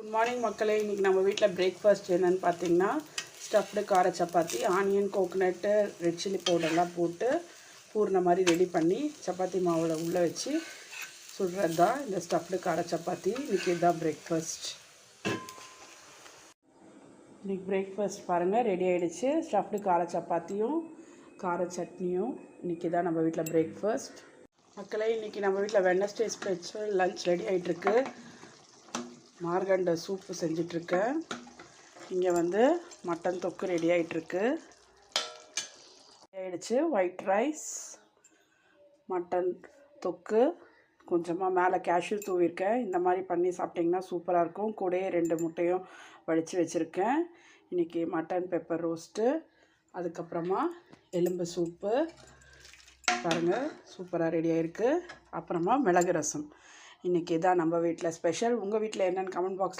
Good morning மக்களே. இன்றைக்கி நம்ம வீட்டில் பிரேக்ஃபாஸ்ட் என்னென்னு பார்த்தீங்கன்னா ஸ்டஃப்டு கார chapati, onion, coconut, red chilli பவுடர்லாம் போட்டு பூர்ண மாதிரி ரெடி பண்ணி சப்பாத்தி மாவில் உள்ளே வச்சு சுடுறது தான் இந்த ஸ்டஃப்டு கார சப்பாத்தி. இன்றைக்கி இதுதான் பிரேக்ஃபாஸ்ட். இன்றைக்கி பிரேக்ஃபாஸ்ட் பாருங்கள் ரெடி ஆகிடுச்சு. ஸ்டஃப்டு கார சப்பாத்தியும் கார சட்னியும் இன்றைக்கி தான் நம்ம வீட்டில் பிரேக்ஃபாஸ்ட். மக்களே, இன்றைக்கி நம்ம வீட்டில் வெட்னஸ்டே ஸ்பெஷல் லன்ச் ரெடி ஆகிட்டுருக்கு. மார்கண்ட சூப்பு செஞ்சிட்ருக்கேன். இங்கே வந்து மட்டன் தொக்கு ரெடி ஆகிட்டுருக்கு. ஆகிடுச்சு. ஒயிட் ரைஸ், மட்டன் தொக்கு, கொஞ்சமாக மேலே கேஷ்யூ தூவிருக்கேன். இந்த மாதிரி பண்ணி சாப்பிட்டிங்கன்னா சூப்பராக இருக்கும். கூடயே 2 முட்டையும் வடித்து வச்சுருக்கேன். இன்றைக்கி மட்டன் பெப்பர் ரோஸ்ட்டு, அதுக்கப்புறமா எலும்பு சூப்பு பாருங்கள் சூப்பராக ரெடி ஆகிருக்கு. அப்புறமா மிளகு ரசம். இன்றைக்கி தான் நம்ம வீட்டில் ஸ்பெஷல். உங்கள் வீட்டில் என்னென்னு கமெண்ட் பாக்ஸில்